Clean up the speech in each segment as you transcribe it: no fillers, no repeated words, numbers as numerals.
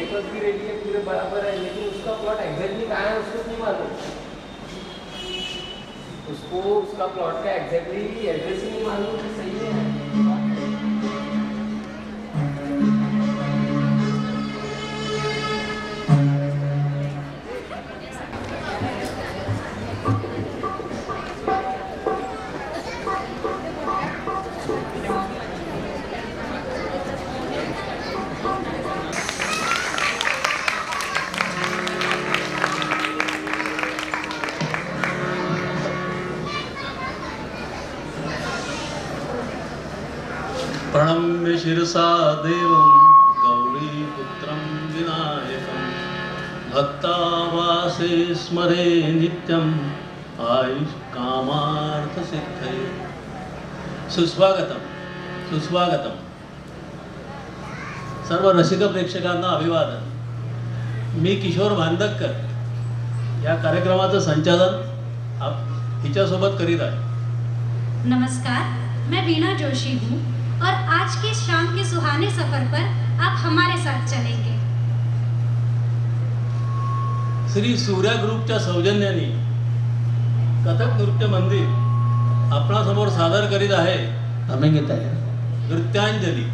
Papers भी ready है, पूरे बराबर है, लेकिन उसका प्लॉट एग्जैक्टली कहाँ है उसको नहीं मालूम। उसको उसका प्लॉट का एग्जैक्टली एड्रेस ही नहीं मालूम कि सही है। प्रणम्य शिरसा देवं गौरीपुत्रं विनायकं भक्तावासे स्मरे नित्यं आयुष्कामार्थसिद्धये। सुस्वागतम सुस्वागतम। सर्व रसिक प्रेक्षकांना अभिवादन। मी किशोर भांदककर या कार्यक्रमाचं संचालन हिच्यासोबत करीत आहे। नमस्कार, मैं वीणा जोशी हूँ और आज के शाम के सुहाने सफर पर आप हमारे साथ चलेंगे। श्री सूर्या ग्रुपच्या सौजन्याने कथक नृत्य मंदिर आपणासमोर सादर करीत आहे नृत्यांजली।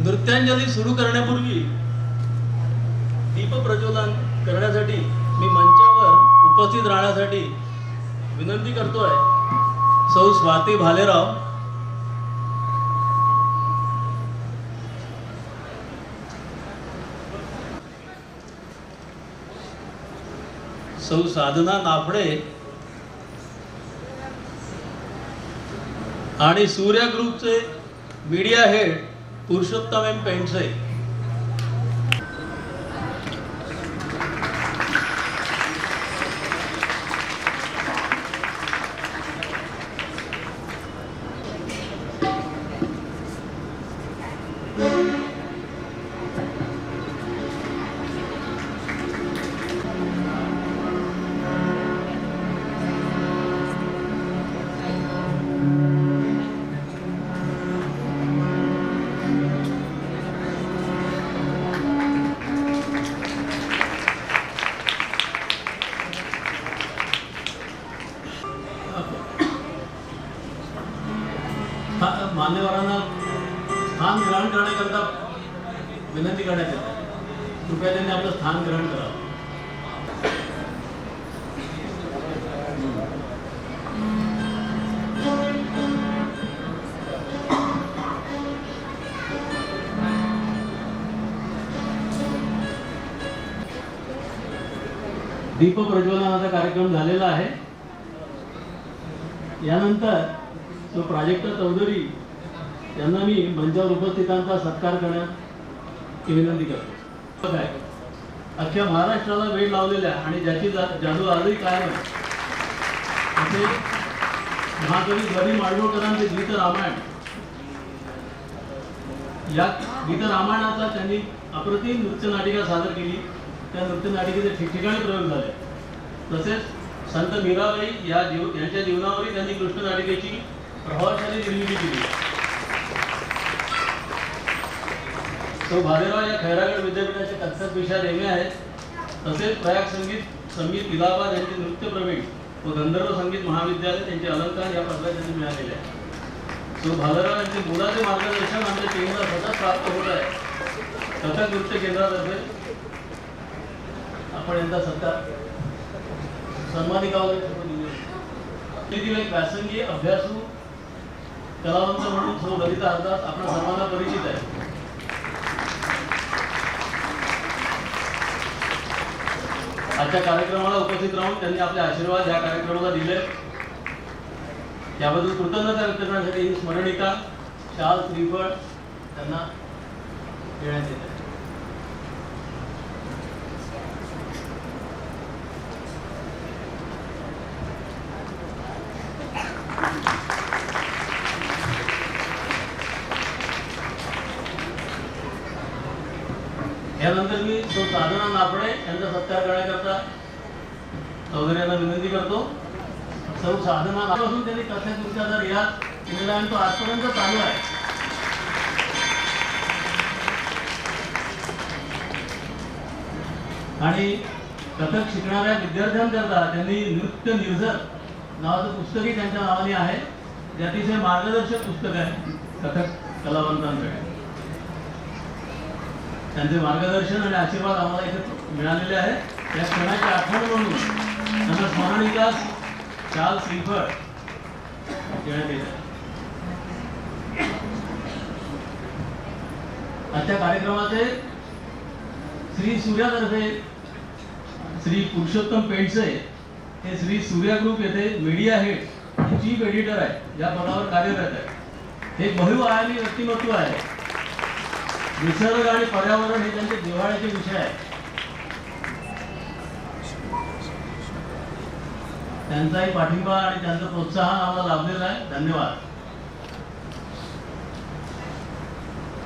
नृत्यांजली सुरू करण्यापूर्वी दीप प्रज्वलन करण्यासाठी मी मंचावर उपस्थित राहण्यासाठी विनंती करतोय सौ स्वाती भालेराव, सौ साधना नाफडे आणि सूर्या ग्रुपचे media head Purushottam M Pendse. मान्यवरांना स्थान ग्रहण करण्याकरता विनंती करण्यात येते। कृपया त्यांनी आपलं स्थान ग्रहण करावं। दीप प्रज्वलनाचा कार्यक्रम झालेला आहे। यानंतर तो प्राजक्ता चौधरी यांना मी मंचावर उपस्थितांचा सत्कार करण्याची विनंती करतो। अख्ख्या महाराष्ट्राला वेळ लावलेल्या आणि ज्याची जादू आजही कायम आहे असे महाकवी गदी माडगूळकरांचे गीत रामायण, या गीत रामायणाचा त्यांनी अप्रतिम नृत्यनाटिका सादर केली। त्या नृत्यनाटिकेचे ठिकठिकाणी प्रयोग झाले। तसेच संत मीराबाई यांच्या जीवनावरही त्यांनी कृष्णनाटिकेची प्रभावशाली निर्मिती केली। तो भालेराव या खैरागड विद्यापीठाचे कथक विषयात एम.ए. आहेत। तसेच प्रयाग संगीत इलाहाबाद यांचे नृत्य प्रवीण व गंधर्व संगीत महाविद्यालय त्यांचे अलंकार या पदव्या त्यांनी मिळालेले आहे। तो भालेराव यांचे मुलाचे मार्गदर्शन आमच्या टीमला सतत प्राप्त होत आहे। कथक नृत्य केंद्रातर्फे आपण यांचा सत्कार सन्मानिका एक व्यासंगी अभ्यासू कलावंत म्हणून सौ ललिता हरदास आपल्या सर्वांना परिचित आहे। आजच्या कार्यक्रमाला उपस्थित राहून त्यांनी आपले आशीर्वाद या कार्यक्रमाला दिले, त्याबद्दल कृतज्ञता व्यक्त करण्यासाठी ही स्मरणिका शाल श्रीफळ त्यांना देण्यात येते। यानंतर मी तो साधना नाफडे यांचा सत्कार करण्याकरता चौधरी यांना विनंती करतो। सौ साधना नाफडेपासून त्यांनी कथक नृत्याचा रियाज केलेला आणि तो आजपर्यंत चालू आहे। आणि कथक शिकणाऱ्या विद्यार्थ्यांकरता त्यांनी नृत्य निर्झर नावाचं पुस्तकही त्यांच्या नावाने आहे. ते अतिशय मार्गदर्शक पुस्तक आहे कथक कलावंतांकडे. त्यांचे मार्गदर्शन आणि आशीर्वाद आम्हाला इथे मिळालेले आहेत. या क्षणाची आठवण म्हणून त्यांना स्मरणिका शाल श्रीफळ देण्यात येत आहे. आजच्या कार्यक्रमाचे श्री सूर्यातर्फे श्री पुरुषोत्तम पेंडसे हे श्री सूर्या ग्रुप येथे मीडिया हेड आणि चीफ एडिटर आहे, या पदावर कार्यरत आहे. हे बहुआयामी व्यक्तिमत्व आहे. निसर्ग आणि पर्यावरण हे त्यांचे जिव्हाळ्याचे विषय आहेत. त्यांचाही पाठिंबा आणि त्यांचं प्रोत्साहन आम्हाला लाभलेलं आहे. धन्यवाद.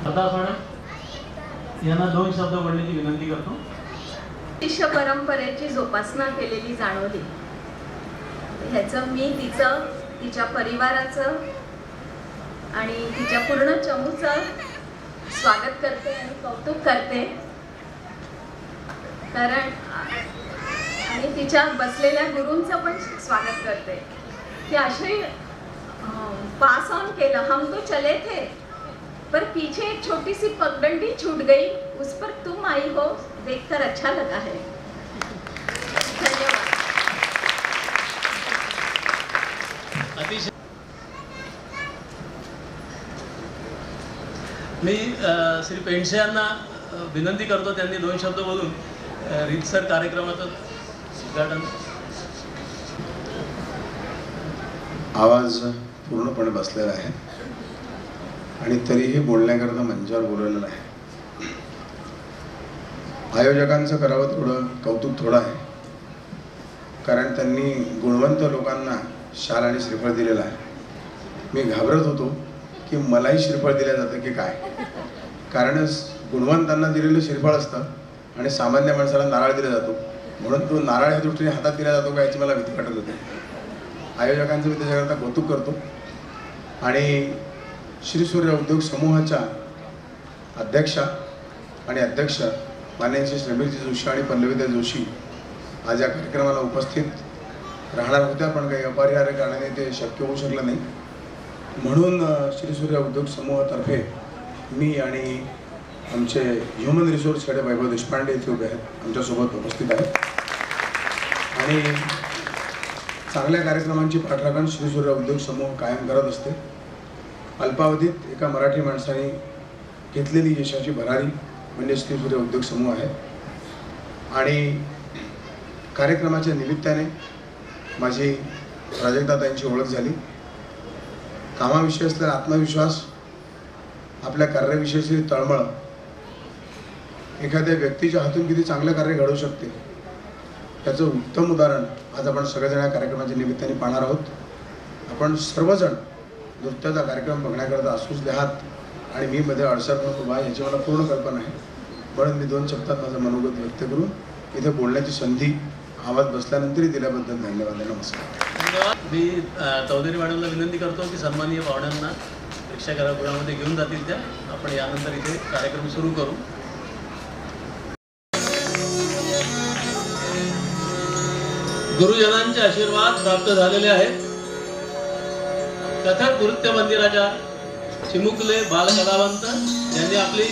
आता मॅडम यांना 2 शब्द बोलण्याची विनंती करतो. शिष्य परंपरेची जोपासना केलेली जाणवली. ह्याचं मी तिचं, तिच्या परिवाराचं आणि तिच्या पूर्ण चमूचं स्वागत करते आणि कौतुक करते. कारण आणि तिच्या बसलेल्या गुरूंचं पण स्वागत करते की असे पास ऑन केलं. हम तो चले थे पर पीछे एक छोटी सी पगडंडी छूट गई, उस पर तुम आई हो, देखकर अच्छा लगा है. धन्यवाद. अतिशय मी श्री पेंडसे यांना विनंती करतो त्यांनी 2 शब्द बोलून रीतसर कार्यक्रमाचं उद्घाटन. आवाज पूर्णपणे बसलेला आहे आणि तरीही बोलण्याकरता मंचावर बोलवलेलं आहे. आयोजकांचं करावं थोडं कौतुक थोडं आहे, कारण त्यांनी गुणवंत लोकांना शाल आणि श्रीफळ दिलेलं आहे. मी घाबरत होतो की मलाही श्रीफळ दिलं जातं की काय, कारण गुणवंतांना दिलेलं श्रीफळ असतं आणि सामान्य माणसाला नारळ दिला जातो, म्हणून तो नारळ ह्या दृष्टीने हातात दिला जातो का याची मला भीती वाटत होती. आयोजकांचं मी त्याच्याकरता कौतुक करतो. आणि श्री सूर्य उद्योग समूहाच्या अध्यक्षा आणि अध्यक्ष माननीय श्री श्रमिकजी जोशी आणि पल्लवीताई जोशी आज या कार्यक्रमाला उपस्थित राहणार होत्या, पण काही अपरिहार्य कारणाने ते शक्य होऊ शकलं नाही. म्हणून श्री सूर्य उद्योग समूहातर्फे मी आणि आमचे ह्युमन रिसोर्स हेड वैभव देशपांडे इथे उभे आहेत, आमच्यासोबत उपस्थित आहेत. आणि चांगल्या कार्यक्रमांची पाठराखण श्री सूर्य उद्योग समूह कायम करत असते. अल्पावधीत एका मराठी माणसाने घेतलेली यशाची भरारी म्हणजे श्री सूर्य उद्योग समूह आहे. आणि कार्यक्रमाच्या निमित्ताने माझी प्राजक्ताताईंची ओळख झाली. कामाविषयी असलेला आत्मविश्वास, आपल्या कार्याविषयीची तळमळ एखाद्या व्यक्तीच्या हातून किती चांगलं कार्य घडू शकते याचं उत्तम उदाहरण आज आपण सगळेजण या कार्यक्रमाच्या निमित्ताने पाहणार आहोत. आपण सर्वजण नृत्याचा कार्यक्रम बघण्याकरता असूच आहात आणि मी मध्ये अडसर म्हणून उभा याची मला पूर्ण कल्पना आहे. म्हणून मी 2 शब्दात माझं मनोगत व्यक्त करून इथे बोलण्याची संधी आवाज बसल्यानंतरही दिल्याबद्दल धन्यवाद. नमस्कार. धन्यवाद. मी चौधरी मॅडमला विनंती करतो की सन्माननीय पाहुण्यांना प्रेक्षागृहामध्ये घेऊन जातील त्या. आपण यानंतर इथे कार्यक्रम सुरू करू. गुरुजनांचे आशीर्वाद प्राप्त झालेले आहेत. कथक नृत्य मंदिराच्या चिमुकले बालकलावंत यांनी आपली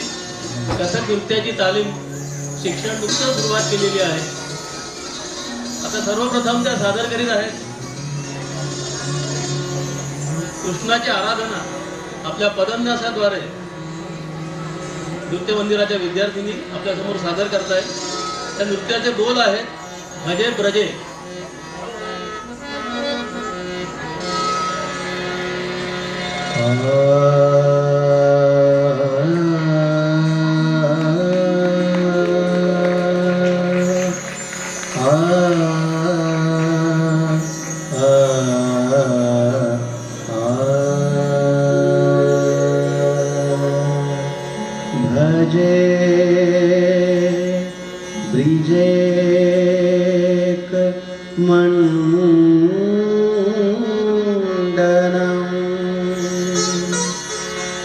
कथक नृत्याची तालीम शिक्षण नुकतंच सुरुवात केलेली आहे. आता सर्वप्रथम त्या सादर करीत आहेत कृष्णाची आराधना आपल्या पदन्यासाद्वारे. नृत्य मंदिराच्या विद्यार्थिनी आपल्यासमोर सादर करतायत. त्या नृत्याचे बोल आहेत भजे ब्रजे. भजे ब्रिजेक मंडनम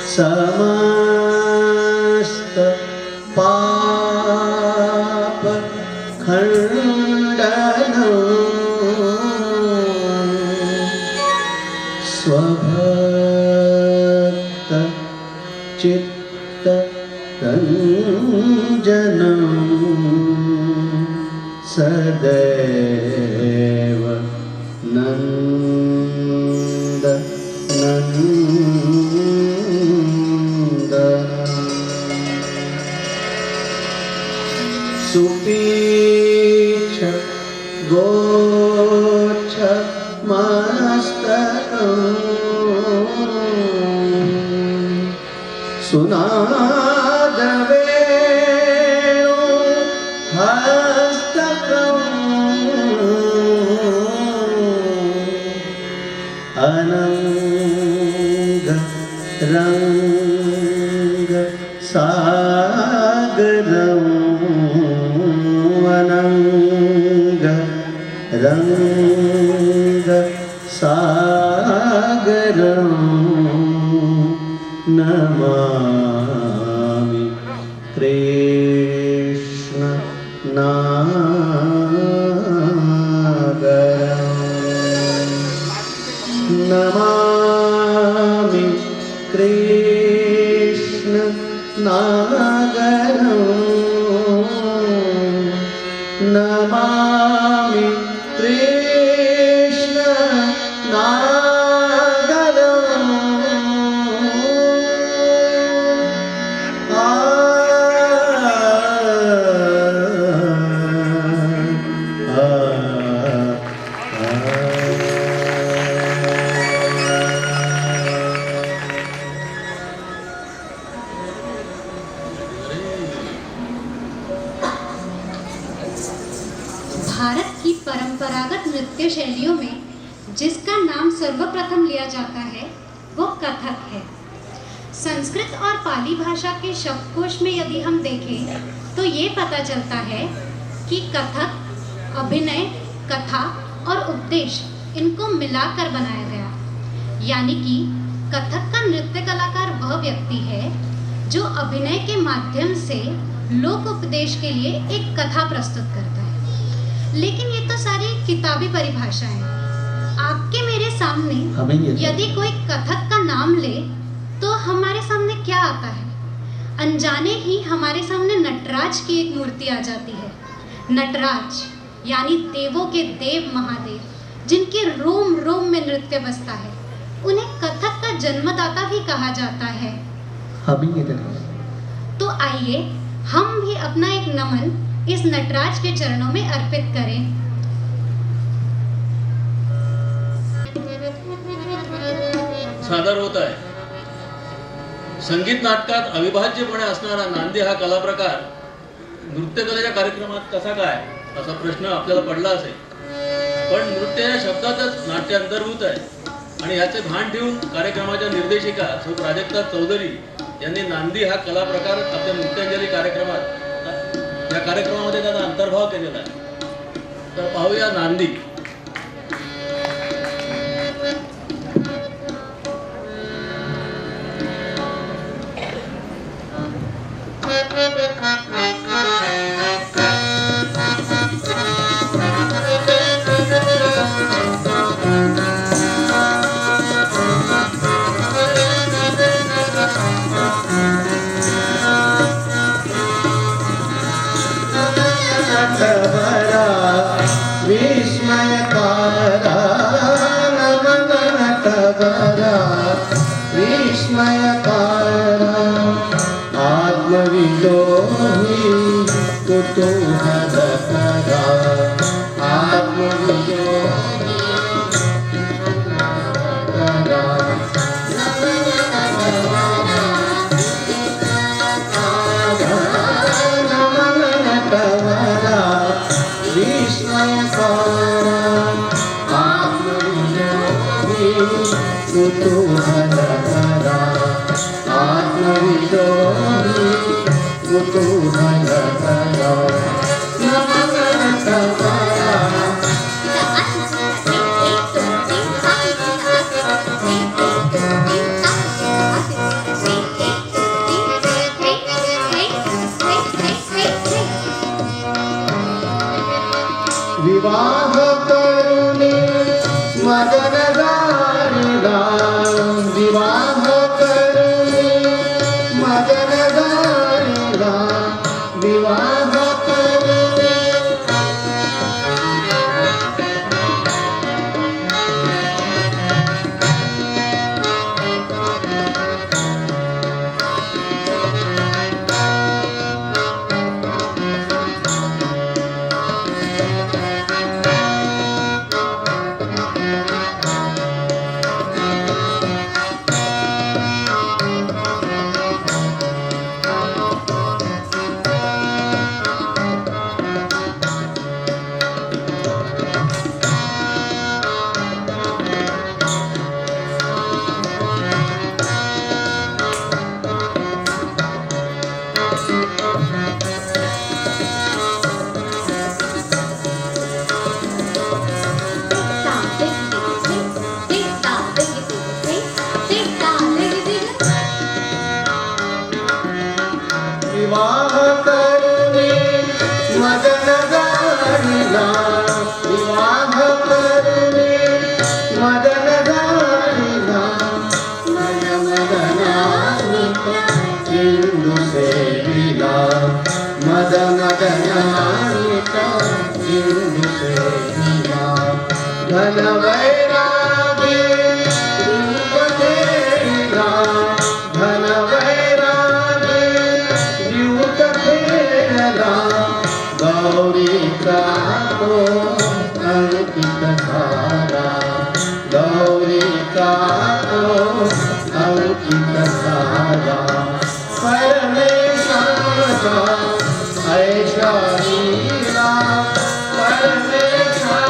समस्त पाप खण्डनं स्वभक्त चित्तरञ्जनं सदैव सुपीक्ष गोच्छ मस्तकं सुनादवेणु हस्तकम् अनंग रंग सागरम् अनंग रंग सागरम् नमामि कृष्ण नागरम् नमामि कृष्ण नागरम् नमामि कृष्ण नागरम् भारत की परंपरागत नृत्य शैलियों में जिसका नाम सर्वप्रथम लिया जाता है वो कथक है। संस्कृत और पाली भाषा के शब्दकोश में यदि हम देखें तो ये पता चलता है कि कथक अभिनय, कथा और उपदेश इनको मिलाकर बनाया गया। यानी कि कथक का नृत्य कलाकार वह व्यक्ति है जो अभिनय के माध्यम से लोक उपदेश के लिए एक कथा प्रस्तुत करता है। लेकिन ये तो सारी किताबी परिभाषा है। आपके मेरे सामने यदि कोई कथक का नाम ले तो हमारे सामने क्या आता है? अनजाने ही हमारे सामने नटराज की एक मूर्ति आ जाती है। नटराज यानी देवों के देव महादेव, जिनके रोम रोम में नृत्य बसता है, उन्हें कथक का जन्मदाता भी कहा जाता है। तो आइए हम भी अपना एक नमन इस नटराज के चरणों में अर्पित करें। सादर होत आहे संगीत नाटकात अविभाज्यपणे असणारा नांदी हा कला प्रकार नृत्यकलेच्या कार्यक्रमात कसा काय असा प्रश्न आपल्याला पडला असेल, पण नृत्य या शब्दातच नाट्य अंतर्भूत आहे आणि याचे भान ठेवून कार्यक्रमाच्या निर्देशिका सौ प्राजक्ता चौधरी यांनी नांदी हा कला प्रकार आपल्या नृत्यांजली कार्यक्रमात या कार्यक्रमामध्ये त्याचा अंतर्भाव केलेला आहे। तर पाहूया नांदी। विस्मयकारा नमन नटवरा विस्मयकारा आत्मविदोहि कुतूहलकरा आत्मविदोहि नमन नटवरा विस्मयकारा आत्मविदोहि कुतूहलकरा आत्मविदोहि कुतूहलकरा नमन नटवरा विवाह करुणी मदन गारिला विवाह करुणी मदन गारिला विवाह करुणी विवाह करुणी मदन गारिला विवाह करुणी मदन गारिला मन मदनानिता इंदु सेविला मद मदनानिता इंदु सेविला धन वैरागी रूप तेरा धन वैरागी युत खेला गौरी का तो अंकित सारा गौरी का तो अंकित सारा परमेश्वर ऐसा लीला परमेश्वर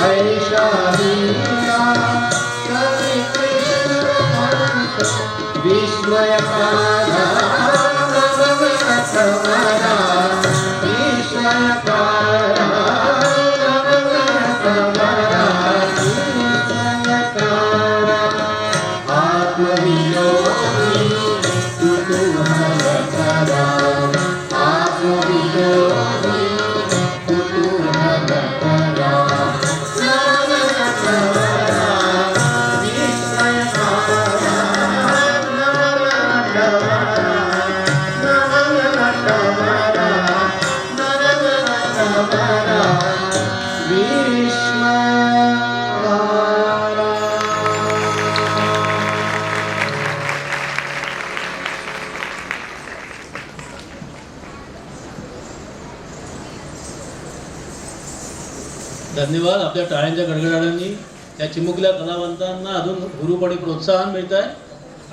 ऐसा लीला कवि कृष्ण विस्मय पारा विस्मय पारा आत्मवियोगी कुतूहल करा आत्मवियोगी कुतूहल करा विस्मय पारा धन्यवाद. आपल्या टाळ्यांच्या गडगडाटांनी या चिमुकल्या कलावंतांना अजून हुरूप आणि प्रोत्साहन मिळत आहे.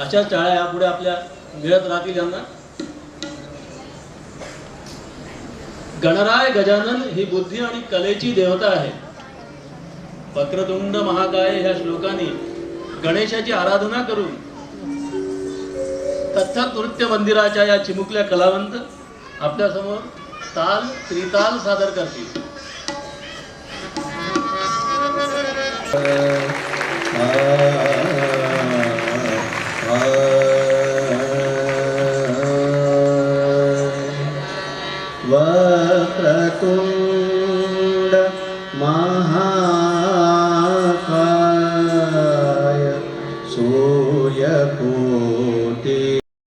अशाच टाळ्या यापुढे आपल्या मिळत राहतील यांना. गणराय गजानन ही बुद्धी आणि कलेची देवता आहे. वक्रतुंड महाकाय ह्या श्लोकाने गणेशाची आराधना करून कथ्थक नृत्य मंदिराच्या या चिमुकल्या कलावंत आपल्या समोर ताल त्रिताल सादर करतील. वक्रतुंड महा